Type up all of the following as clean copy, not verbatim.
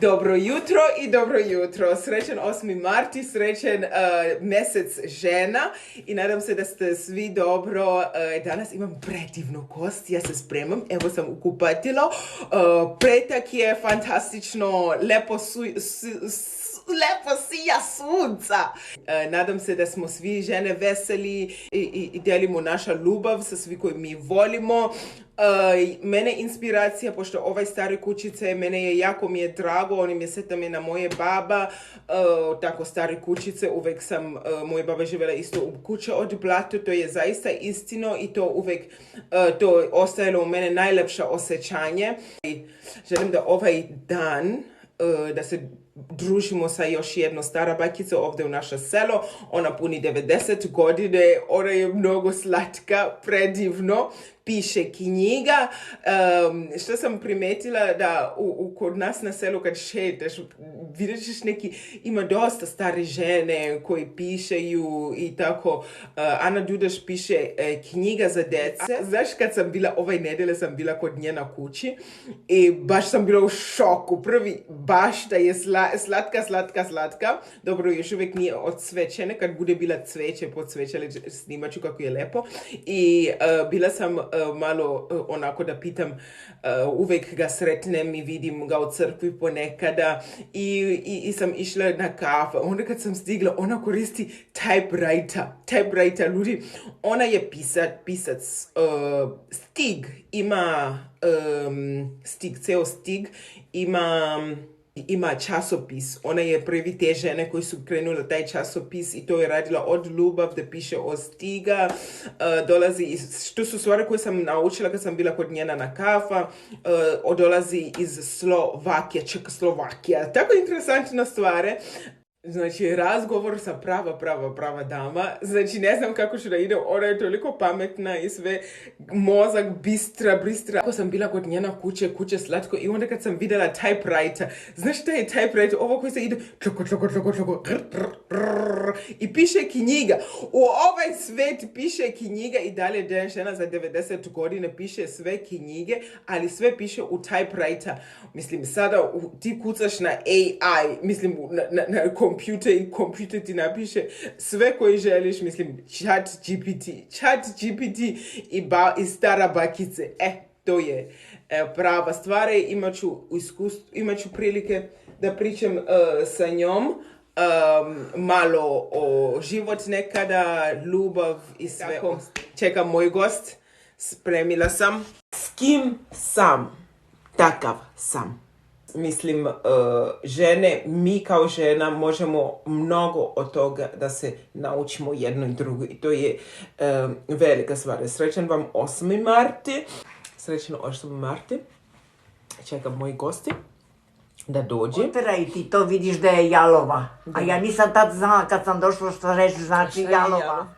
Dobro jutro i dobro jutro. Srećan 8. marti, srećan mjesec žena i nadam se da ste svi dobro. Danas imam predivnu kost, ja se spremam, evo sam u kupatilo. Petak je fantastično, lepo sija sunca. Nadam se da smo svi žene veseli i delimo naša ljubav sa svi koji mi volimo. Mene inspiracija, pošto ovaj stare kućice, mene je jako mi je drago, oni mi se tamo na moje baba, tako stare kućice, uvek sam, moja baba živjela isto u kuće od blata, to je zaista istino i to uvek, to ostajalo u mene najlepše osjećanje. Želim da ovaj dan, da se družimo sa još jedno stara bakica ovdje u naše selo. Ona puni 90 godine, ona je mnogo slatka, predivno, piše knjiga. Što sam primetila da kod nas na selu kad šetaš, vidiš neki, ima dosta stare žene koji pišeju i tako. Ana Dudaš piše knjiga za dece. Znaš, kad sam bila, ovaj nedjelje sam bila kod nje na kući i baš sam bila u šoku. Prvi, baš da je slatka. Dobro, još uvijek nije odsvećene, kad bude bila cveće, podsvećali, snimat ću kako je lepo. I bila sam malo onako da pitam, uvijek ga sretnem i vidim ga u crkvi ponekada i sam išla na kafu. Onda kad sam stigla, ona koristi typewriter, ljudi, ona je pisac, Stig, ima Stig, ceo Stig, ima časopis. Ona je prvi te žene koji su krenule taj časopis i to je radila od ljubav da piše o Stiga. Dolazi iz, što su stvari koje sam naučila kad sam bila kod njena na kafa, dolazi iz Slovakije, Čekoslovakija. Tako interesantna stvari. Znači, razgovor sa prava dama. Znači, ne znam kako ću da ide, ona je toliko pametna i sve, mozak bistra. Ako sam bila kod njena kuće slatko i onda kad sam vidjela typewriter, znaš šta je typewriter? Ovo koji se ide čoko, i piše knjiga. U ovaj svet piše knjiga i dalje dan žena za 90 godine piše sve knjige, ali sve piše u typewriter. Mislim, sada ti kucaš na AI, mislim, na kompjuter i kompjuter ti napiše sve koje želiš, mislim, chat GPT i stara bakice. To je prava stvar. Imat ću prilike da pričam sa njom malo o život nekada, ljubav i sve. Tako, čekam moj gost, spremila sam. S kim sam, takav sam. Mislim, žene, mi kao žena možemo mnogo od toga da se naučimo jedno i drugo i to je velika stvar. Srećan vam 8. marti. Srećan 8. marti. Čekam moji gosti da dođe. Oteraj ti to, vidiš da je jalova. A ja nisam tad znala kad sam došla što reći znači jalova.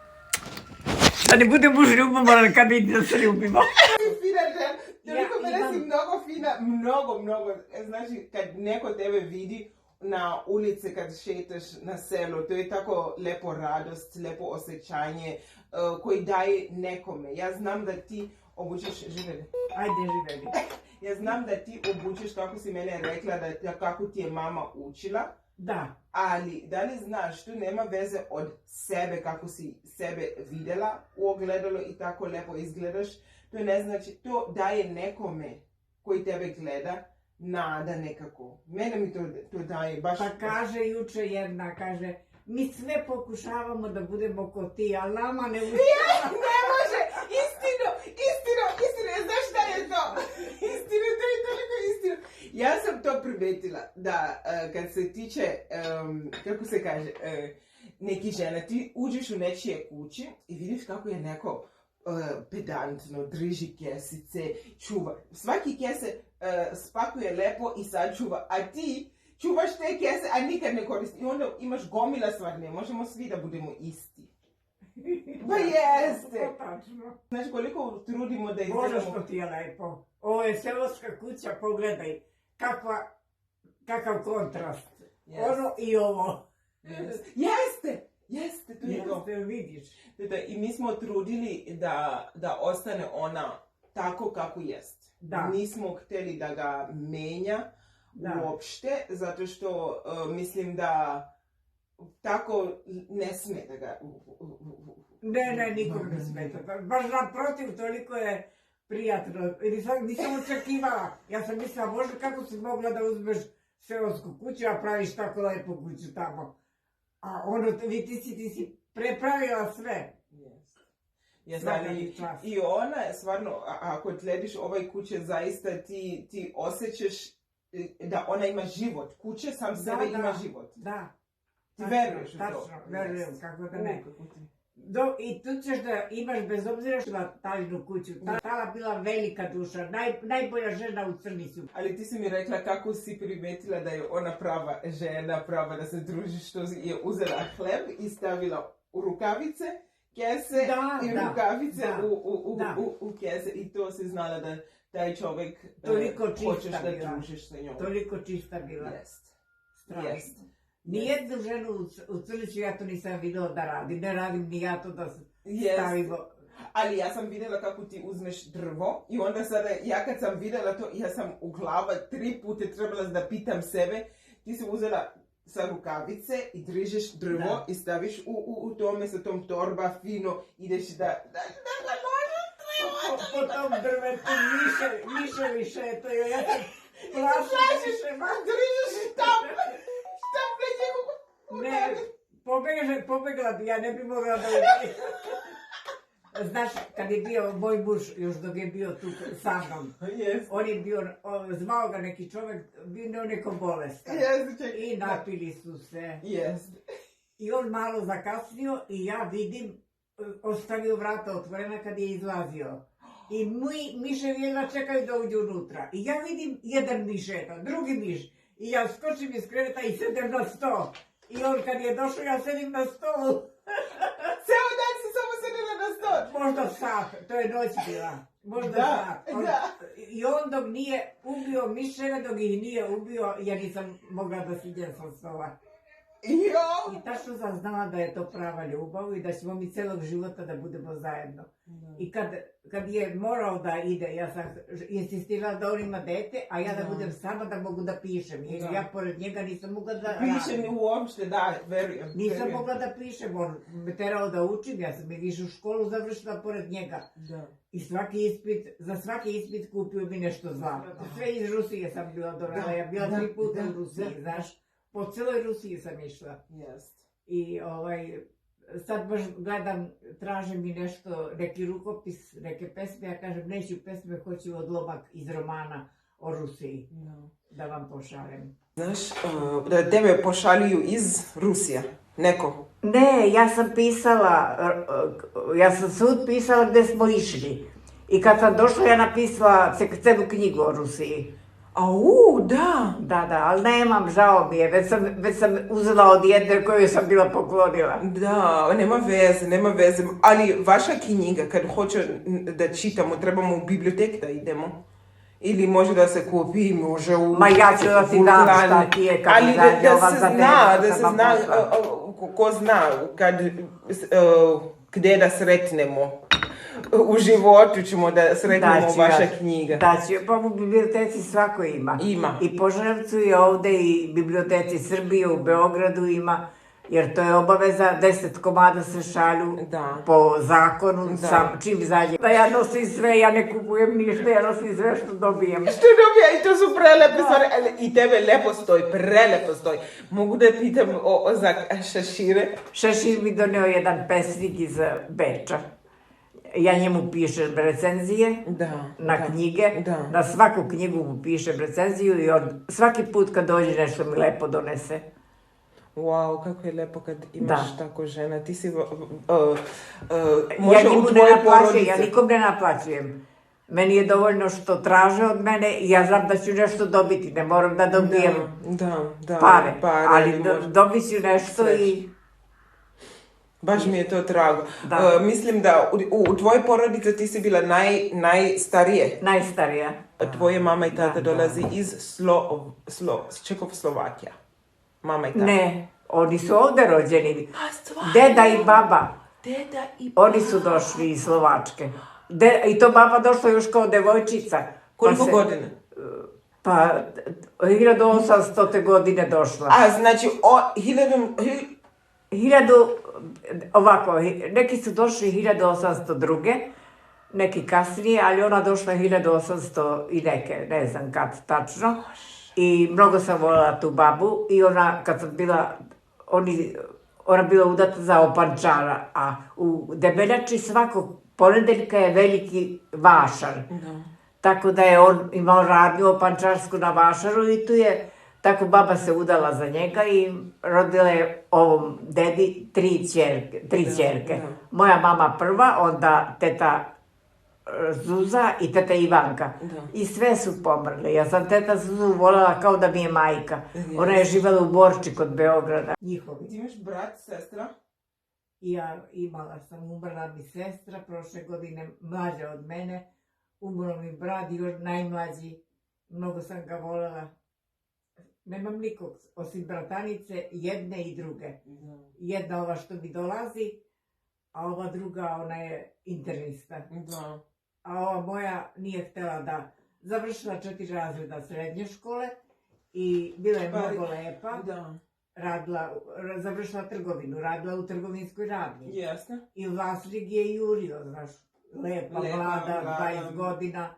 Da ne budemo žljubovan kad vidi da se ljubimo. Toliko mene si mnogo fina, mnogo. Znači, kad neko tebe vidi na ulici, kad šetaš na selu, to je tako lepo radost, lepo osjećanje koji daje nekome. Ja znam da ti obučeš, živeli. Ajde, živeli. Ja znam da ti obučeš, kako si mene rekla, da kako ti je mama učila. Da. Ali, da li znaš, tu nema veze od sebe, kako si sebe vidjela u ogledalu i tako lepo izgledaš. To ne znači, to daje nekome koji tebe gleda, nada nekako. Mene mi to daje baš... Pa kaže juče jedna, kaže, mi sve pokušavamo da budemo ko ti, ali nama ne uspije. Ne može! Istino! Znaš šta je to? Istino, to je toliko istino. Ja sam to primetila, da kad se tiče, kako se kaže, neki žene, ti uđeš u nečije kući i vidiš kako je neko pedantno, drži kesice, čuva. Svaki kese spakuje lepo i sačuva, a ti čuvaš te kese, a nikad ne koristi. I onda imaš gomila stvar, ne možemo svi da budemo isti. Pa jeste! Znaš koliko trudimo da izgledamo... Bože što ti je lepo. Ovo je seoska kuća, pogledaj. Kakav kontrast. Ono i ovo. Jeste, to je to. Vidiš. I mi smo trudili da ostane ona tako kako jest. Da. Nismo htjeli da ga menja, uopšte, zato što mislim da tako ne sme da ga... Ne, nikom ne smeta. Baš naprotiv, toliko je prijatno. Nisam očekivala. Ja sam mislila, možda kako si mogla da uzmeš seosku kuću, a praviš tako lepu kuću tamo. A ono, ti si prepravila sve. I ona je stvarno, ako gledaš ovaj kuće, zaista ti osjećaš da ona ima život. Kuće sam sebe ima život. Da. Ti veruješ u to? Tačno, verujem, kako da ne. I tu ćeš da imaš, bez obzira što ima tajnu kuću, ta bila velika duša, najbolja žena u Crnicu. Ali ti si mi rekla kako si primetila da je ona prava žena, prava da se druži, što je uzela hleb i stavila u rukavice, kese i rukavice u kese, i to si znala da taj čovjek hoćeš da družiš sa njom. Toliko čista bila. Strašno. Nijednu ženu u Crnicu ja to nisam vidjela da radi. Ne radim ni ja to da stavimo. Ali ja sam vidjela kako ti uzmeš drvo i onda sada, ja kad sam vidjela to, ja sam u glava 3 puta trebala da pitam sebe, ti si uzela sa rukavice i drižeš drvo i staviš u tome sa tom torba fino, ideš da naložeš drvo. Po tom drvetu miševi šetaju, ja sam plašim miševa. Drižeš tam. Ne, pobegla bi, ja ne bi mogla da uđe. Znaš, kad je bio moj muž, još dok je bio tu sa mnom, on je bio, zvao ga neki čovjek, bio neko bolestan. I napili su se. I on malo zakasnio i ja vidim, ostavio vrata otvorena kad je izlazio. I miševi jedva čekaju da uđu unutra. I ja vidim jedan miš, drugi miš. I ja skočim iz kreveta i sedem na sto. I on kad je došao, ja sedim na stolu. Ceo dan si samo sedela na stol? Možda sat, to je noć bila. Možda sat. I on dok nije ubio miševe, dok ih nije ubio, ja nisam mogla da siđem sa stola. I tačno sam znala da je to prava ljubav i da ćemo mi celog života da budemo zajedno. I kad je morao da ide, ja sam insistirala da on ima dete, a ja da budem sama da mogu da pišem. Jer ja pored njega nisam mogla da radim. Pišem uopšte, da, verujem. Nisam mogla da pišem, on me terao da učim, ja sam i višu školu završila pored njega. I za svaki ispit kupio mi nešto zlato. Sve iz Rusije sam bila donala, ja bila 3 puta u Rusiji, znaš. Po cijeloj Rusiji sam išla. I sad baš gledam, traže mi nešto, neki rukopis, neke pesme, ja kažem neću pesme, hoću odlomak iz romana o Rusiji, da vam pošaljem. Znaš, da tebe pošaljuju iz Rusije, neko? Ne, ja sam svud pisala gdje smo išli. I kad sam došla, ja napisala celu knjigu o Rusiji. Da. Da, ali nemam, žao mi je, već sam uzela od jedne koju sam bila poklonila. Da, nema veze, ali vaša knjiga, kad hoće da čitamo, trebamo u bibliotek da idemo? Ili može da se kupi, može u... Ma ja ću da ti dam šta ti je, kad izađe ova za tebe. Ali da se zna, ko zna, gdje da sretnemo. U životu ćemo da sretnemo vaša knjiga. Pa u biblioteci svako ima. I Požarevcu je ovde i biblioteci Srbije u Beogradu ima, jer to je obaveza, 10 komada se šalju po zakonu, čim izađe. Da ja nosim sve, ja ne kupujem ništa, ja nosim sve što dobijem. I to su prelepe stvari, i tebe lepo stoji, prelepo stoji. Mogu da pitam za šešire? Šešir mi doneo jedan pesnik iz Beča. Ja njemu pišem recenzije na knjige, na svaku knjigu mu pišem recenziju i on svaki put kad dođe nešto mi lepo donese. Wow, kako je lepo kad imaš tako žena. Ti si ja njemu ne naplaćujem, ja nikom ne naplaćujem. Meni je dovoljno što traže od mene i ja znam da ću nešto dobiti, ne moram da dobijem pare, ali dobit ću nešto i... Baš mi je to drago. Mislim da u tvojoj porodici ti si bila najstarije. Najstarija. Tvoje mama i tata dolazi iz Čekoslovakija. Mama i tata. Ne, oni su ovdje rođeni. Deda i baba. Oni su došli iz Slovačke. I to baba došla još kao devojčica. Koliko godine? Pa, 1800. godine došla. A, znači, Ovako, neki su došli 1802. Neki kasnije, ali ona došla 1800 i neke, ne znam kad tačno. I mnogo sam voljela tu babu i ona, kad sam bila, ona bila udata za opančara, a u Debeljači svakog ponedeljka je veliki vašar. Tako da je on imao radnju opančarsku na vašaru i tu je, tako baba se udala za njega i rodila je ovom dedi tri ćerke. Moja mama prva, onda teta Zuza i teta Ivanka. I sve su pomrle. Ja sam teta Zuzu voljela kao da mi je majka. Ona je živjela u Borči kod Beograda. Njihovi. Ti imaš brat, sestra? Ja imala sam, umrla mi sestra prošle godine, mlađa od mene. Umro mi brat, još najmlađi. Mnogo sam ga voljela. Nemam nikog, osim bratanice, jedne i druge. Jedna ova što mi dolazi, a ova druga, ona je internista. A ova moja nije htjela da završila 4 razreda srednje škole i bila je mnogo lepa. Završila trgovinu, radila u trgovinskoj radnji. I vlasnik je jurio, znaš, lepa, mlada, 20 godina.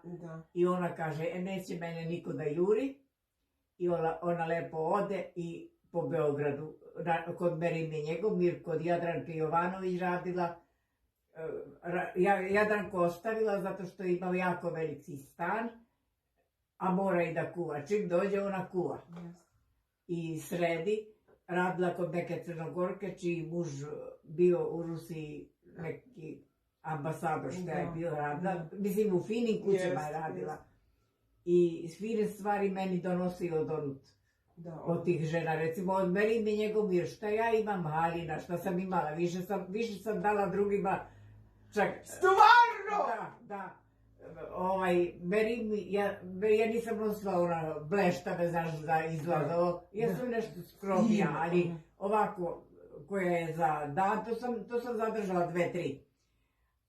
I ona kaže, neće mene niko da juri. I ona lepo ode i po Beogradu, kod Merime Njegomir, kod Jadranke Jovanović radila. Jadranko ostavila zato što je imao jako veliki stan, a mora i da kuva. Čim dođe, ona kuva. I sredi, radila kod neke Crnogorke, čiji muž bio u Rusiji neki ambasador što je bio radila. Mislim, u finim kućama je radila. I fine stvari meni donosio od tih žena. Recimo, od Merime Njegomir, šta ja imam haljina, šta sam imala, više sam dala drugima. Čak, stvarno? Da. Ja nisam nosila ona bleštave, znaš, za izlaz. Ja sam nešto skromnija, ali ovako, koja je za dan, to sam zadržala 2-3.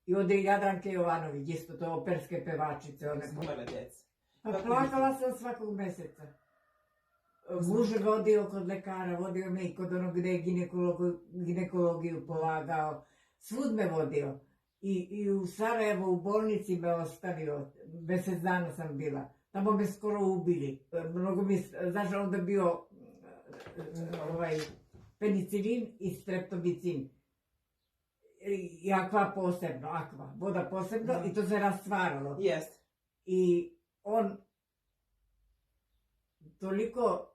I od Jadranke Jovanović, isto to operske pevačice. Spomene djece. Pa plakala sam svakog mjeseca. Muž vodio kod lekara, vodio me i kod onog gdje je ginekologiju polagao. Svud me vodio. I u Sarajevu u bolnici me ostavio. Mjesec dana sam bila. Tamo me skoro ubili. Znaš, onda bio penicilin i streptomicin. I akva posebno, voda posebno i to se rastvaralo. I on toliko,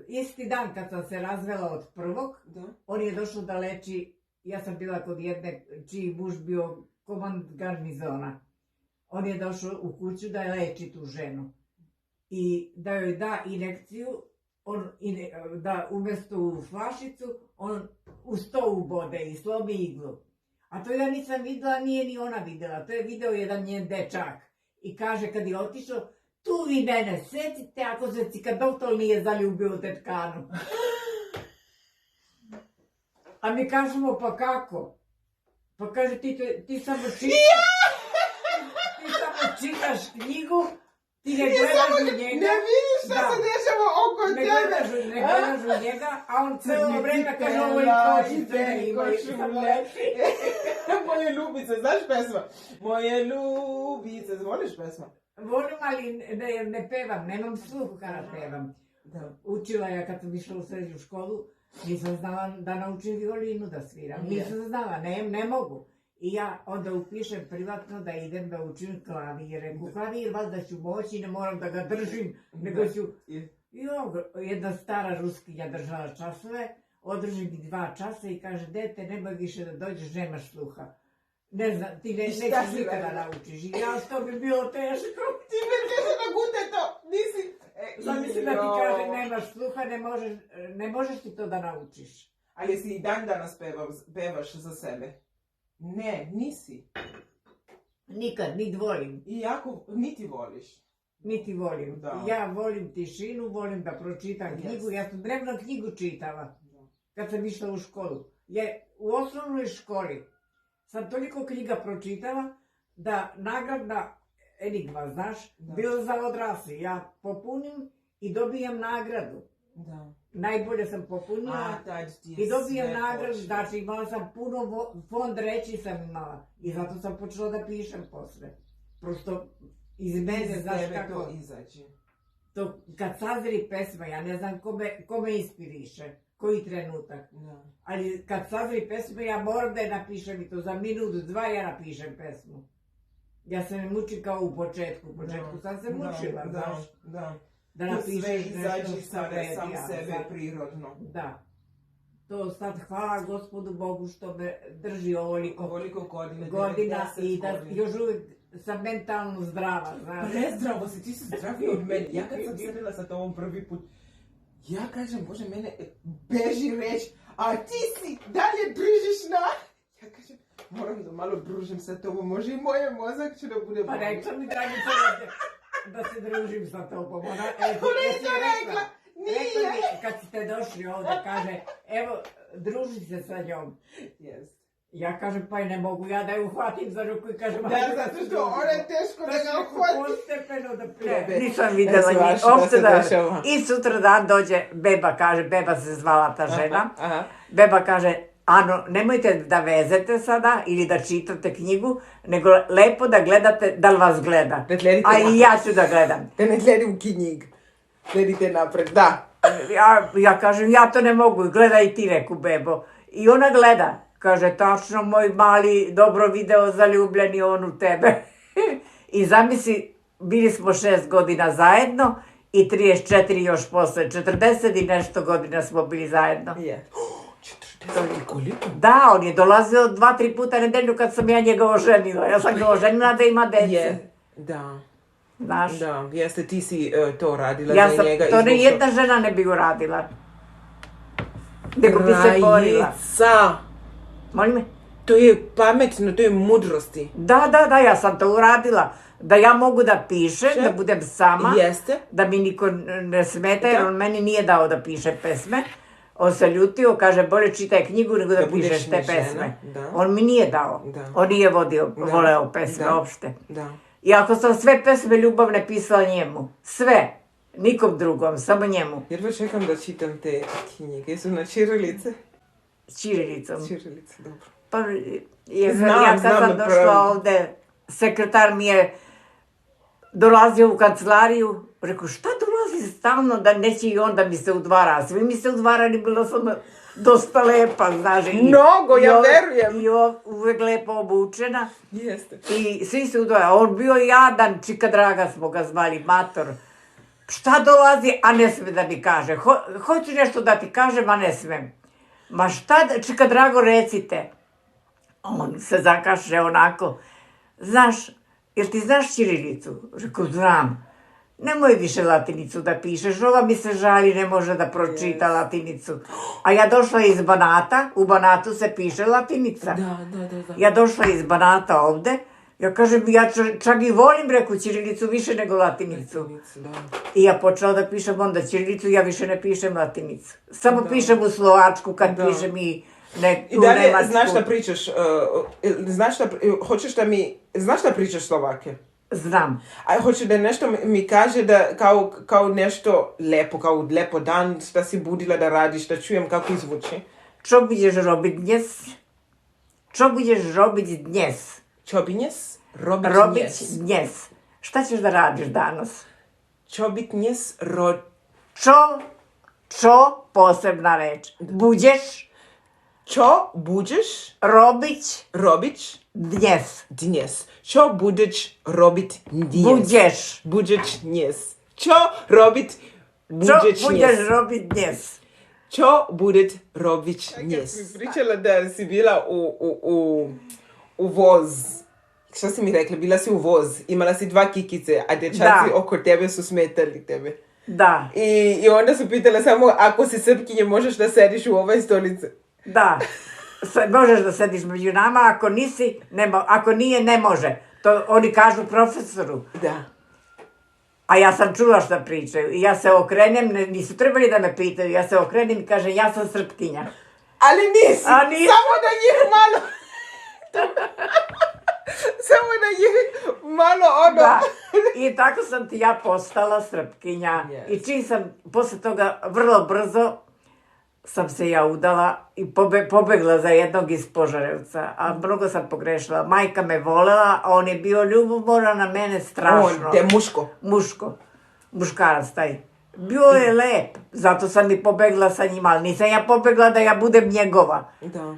isti dan kad sam se razvela od prvog, on je došao da leči, ja sam bila kod jedne čiji muž bio komand garnizona. On je došao u kuću da leči tu ženu i da joj da injekciju, da umjesto u flašicu, on u sto ubode i slomi iglu. A to ja nisam vidjela, nije ni ona vidjela, to je video jedan njen dečak. I kaže kad je otišao, tu vi mene secite ako se cikadotol nije zaljubio u tetkanu. A mi kažemo, pa kako? Pa kaže, ti samo čitaš knjigu, ti ne gledaš u njega. Ne vidiš što se dešava oko tebe. Ne gledaš u njega, a on cijelo vreme kaže, ovo i košice. Moje ljubice, znaš pesma? Moje ljubice, voliš pesma? Volim, ali ne pevam, nemam sluhu kada pevam. Učila ja kad sam išla u srednju školu, nisam znala da naučim violinu da sviram. Nisam znala, ne mogu. I ja onda upišem privatno da idem da učim klavir. U klavir valjda ću moći, ne moram da ga držim, nego ću... Jedna stara ruskinja držala časove, održi mi 2 časa i kaže, dete, nemoj više da dođeš, nemaš sluha. Ne znam, ti nećeš nikada naučiš. I ja, što bi bilo teško. Ti me teže da gute to, nisi... Zamisli da ti kaže, nemaš sluha, ne možeš ti to da naučiš. Ali si i dan danas pevaš za sebe? Ne, nisi. Nikad, niti volim. Iako niti voliš. Niti volim. Ja volim tišinu, volim da pročitam knjigu. Ja sam dnevno knjigu čitala kad sam išla u školu. U osnovnoj školi sam toliko knjiga pročitala da nagradna Enigma, znaš, bilo za odrasli. Ja popunim i dobijam nagradu. Da. Najbolje sam popunila i dobijam nagradu, znači imala sam puno fond reći sam imala i zato sam počela da pišem posle. Prosto iz mene, znaš kako to izađe. To kad sazri pesma, ja ne znam ko me inspiriše, koji trenutak. Ali kad sazri pesma, ja moram da je napišem i to za minut, 2 ja napišem pesmu. Ja se ne mučim kao u početku sam se mučila, znaš. Da napišeš nešto sam sebe prirodno. Da. To sad hvala Gospodu Bogu što me drži ovoliko godina i da još uvijek sam mentalno zdrava, znaš. Prezdravo si, ti si zdraviji od mene. Ja kad sam sedela sa tobom prvi put, ja kažem, Bože, mene beži reč, a ti si dalje družiš na... Ja kažem, moram da malo družim sa tobom, može i moje mozak će da bude bolje. Pa rekla mi, dragica, da se družim sa tobom. Ona rekla, nije. Rekla mi, kad ste došli ovdje, kaže, evo, druži se sa njom. Ja kažem, pa i ne mogu ja da je uhvatim za ruku i kažem... Da, zato što ona je teško da ga uhvatim. Postepeno da prije. Nisam vidjela njih, uopšte da... I sutra dan dođe, beba kaže, beba se zvala ta žena. Beba kaže, Ano, nemojte da vezete sada ili da čitate knjigu, nego lepo da gledate da li vas gleda. A i ja ću da gledam. Da ne gledam knjig. Gledite napred, da. Ja kažem, ja to ne mogu, gledaj i ti, reku bebo. I ona gleda. Kaže, tačno, moj mali, dobro video zaljubljeni on u tebe. I zamisli, bili smo 6 godina zajedno i 34 još posle. 40 i nešto godina smo bili zajedno. Koliko? Da, on je dolazio 2-3 puta nedeljno kad sam ja njega oženila. Ja sam ga oženila da ima dece. Da. Znaš? Da, jeste, ti si to radila za njega. To ne jedna žena ne bi uradila. Nego bi se borila. Krajica! Molim me? To je pametno, to je mudrosti. Da, ja sam to uradila. Da ja mogu da pišem, da budem sama. Jeste. Da mi niko ne smeta, jer on meni nije dao da piše pesme. On se ljutio, kaže, bolje čitaj knjigu nego da pišeš te pesme. On mi nije dao. On nije voleo pesme uopšte. I ako sam sve pesme ljubavne pisala njemu, sve, nikom drugom, samo njemu. Jedva čekam da čitam te knjige, jesu na čirilice? Čirilicom. Čirilice, dobro. Pa, ja kad sam došla ovde, sekretar mi je dolazio u kancelariju, rekao, šta dolazi stalno da neće i on da mi se udvara? Svi mi se udvarali, bila sam dosta lepa, znaš. Mnogo, ja verujem. I uvek lepo obučena. Jeste. I svi se udvara. On bio jadan, Čika Draga smo ga zvali, mator. Šta dolazi, a ne sme da mi kaže. Hoću nešto da ti kažem, a ne smem. Ma šta, Čika Drago, recite. On se zakaše onako. Znaš, jel ti znaš ćirilicu? Rekao, znam. Nemoj više latinicu da pišeš, ova mi se žali, ne može da pročita latinicu. A ja došla iz Banata, u Banatu se piše latinica. Da. Ja došla iz Banata ovde, ja kažem, ja čak i volim, reku, ćirilicu više nego latinicu. I ja počela da pišem onda ćirilicu, ja više ne pišem latinicu. Samo pišem u slovačku kad pišem i I dalje, znaš da pričaš, znaš da pričaš Slovake? Znam. A hoće da nešto mi kaže da kao nešto lepo, kao lepo dan, šta si budila da radiš, da čujem kako izvuči. Čo budeš robit dnes? Čo budeš robit dnes? Čo binjes? Robit dnes. Šta ćeš da radiš danas? Čo bit dnes? Čo posebna reč. Budeš? Čo budeš? Robit dnes. Čo budeš robit Budeš dnes? Dnes. Čo budeš robit dnes? Čo budeš robit dnes? Kad si pričala da si bila u voz. Šta si mi rekla? Bila si u voz. Imala si 2 kikice, a dečaci oko tebe su smetali tebe. Da. I onda su pitala samo, ako si Srpkinje, možeš da sediš u ovoj stolici? Da. Možeš da sediš među nama, ako nije, ne može. To oni kažu profesoru. Da. A ja sam čula šta pričaju. I ja se okrenem, nisu trebali da me pitaju, ja se okrenem i kažem, ja sam Srpkinja. Ali nisi, samo da njih malo... Samo da je malo ono... Da. I tako sam ti ja postala Srpkinja. Yes. I čim sam, posle toga, vrlo brzo sam se ja udala i pobegla za jednog iz Požarevca. A mnogo sam pogrešila. Majka me volela, a on je bio ljubomoran na mene strašno. On, te muško. Muškarac taj. Bio je lep, zato sam i pobegla sa njima, ali nisam ja pobegla da ja budem njegova. Da.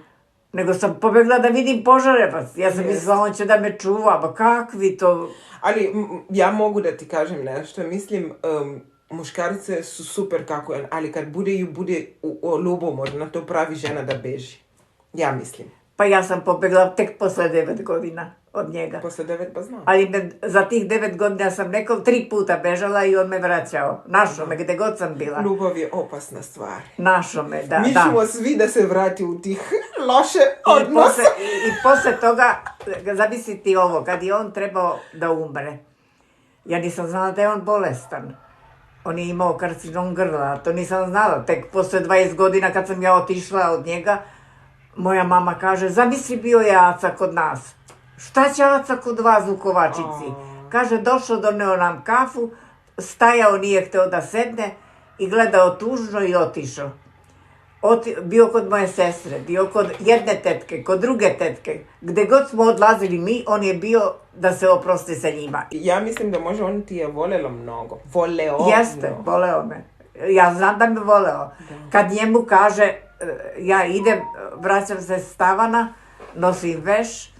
Nego sam pobegla da vidim Požarevac. Ja sam mislila, on će da me čuva, pa kakvi to... Ali ja mogu da ti kažem nešto. Mislim, muškarice su super kako je, ali kad bude ljubomorna, to pravi žena da beži. Ja mislim. Pa ja sam pobegla tek posle 9 godina od njega. Posle 9 pa znam. Ali za tih 9 godina sam 3 puta bežala i on me vraćao. Našao me, gde god sam bila. Ljubav je opasna stvar. Našao me, da. Mi ćemo svi da se vrati u tih loše odnose. I posle toga, zamisliti ovo, kad je on trebao da umre, ja nisam znala da je on bolestan. On je imao karcinom grla, to nisam znala. Tek posle 20 godina kad sam ja otišla od njega, moja mama kaže, zamisli bio je Aca kod nas. Šta će Aca kod vas u Kovačici? Kaže, došao, doneo nam kafu, stajao, nije hteo da sedne i gledao tužno i otišao. Bio kod moje sestre, bio kod jedne tetke, kod druge tetke. Gde god smo odlazili mi, on je bio da se oprosti sa njima. Ja mislim da možda on ti je volelo mnogo. Jeste, voleo me. Ja znam da me voleo. Kad njemu kaže, ja idem, vraćam se s tavana, nosim veš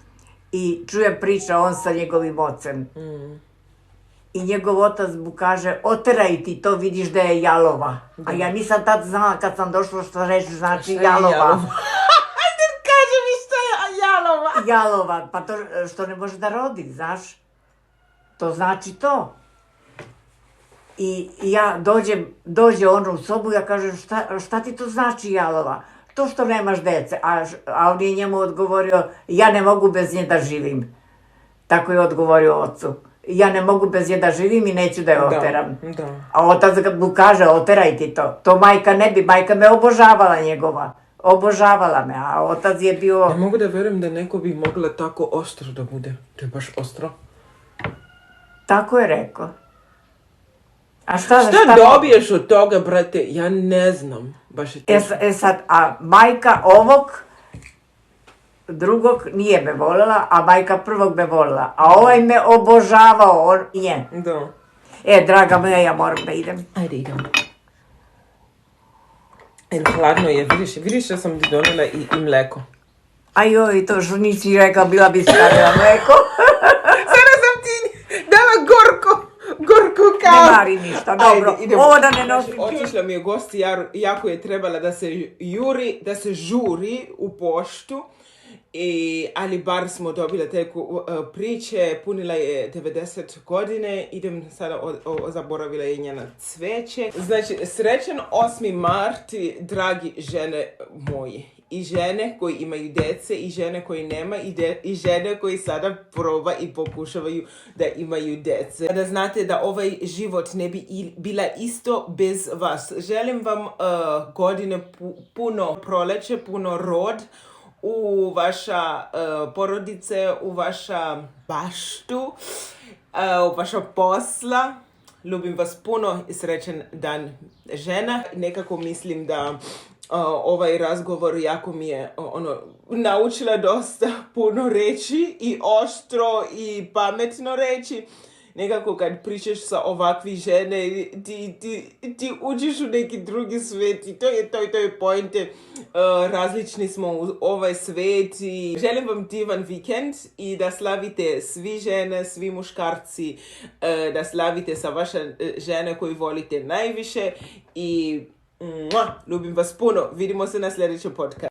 i čujem priča on sa njegovim ocem. I njegov otac mu kaže, oteraj ti to, vidiš da je jalova. A ja nisam tad znala kad sam došla što reći znači jalova. Ajde, kaži mi što je jalova. Jalova, pa to što ne može da rodi, znaš. To znači to. I ja dođe on u sobu, ja kažem, šta ti to znači jalova? To što nemaš dece. A on je njemu odgovorio, ja ne mogu bez nje da živim. Tako je odgovorio ocu. Ja ne mogu bez nje da živim i neću da je oteram. A otac mu kaže, oteraj ti to. To majka ne bi, majka me obožavala njegova. Obožavala me, a otac je bio... Ne mogu da verujem da neko bi mogla tako ostro da bude. To je baš ostro. Tako je rekao. A šta dobiješ od toga, brate? Ja ne znam. Baš je sad, a majka ovog drugog nije me voljela, a majka prvog me voljela. A ovaj me obožavao, on njen. Da. Draga moja, ja moram da idem. Ajde, idem. Hladno je, vidiš da sam ti donela i mleko. Ajoj, to što nisi rekla, bila bi stavila mleko. Sada sam ti dala gorko kao. Ne mari ništa, dobro. Ovo da ne nosim. Otišla mi je gosti, jako je trebala da se žuri u poštu. Ali bar smo dobili te priče, punila je 90 godine, idem sada, zaboravila je njena cveće. Znači, srećan 8. marti, dragi žene moji. I žene koji imaju dece, i žene koji nema, i žene koji sada proba i pokušavaju da imaju dece. Da znate da ovaj život ne bi bila isto bez vas. Želim vam godine puno proleće, puno rod, u vaša porodice, u vaša baštu, u vaša posla. Ljubim vas puno i srećan dan žena. Nekako mislim da ovaj razgovor jako mi je naučila dosta puno reći i oštro i pametno reći. Nekako kad pričaš sa ovakvi žene, ti uđeš u neki drugi svet i to je pointe. Različni smo u ovaj svet i želim vam divan vikend i da slavite svi žene, svi muškarci, da slavite sa vaše žene koji volite najviše i ljubim vas puno. Vidimo se na sljedećem podcastu.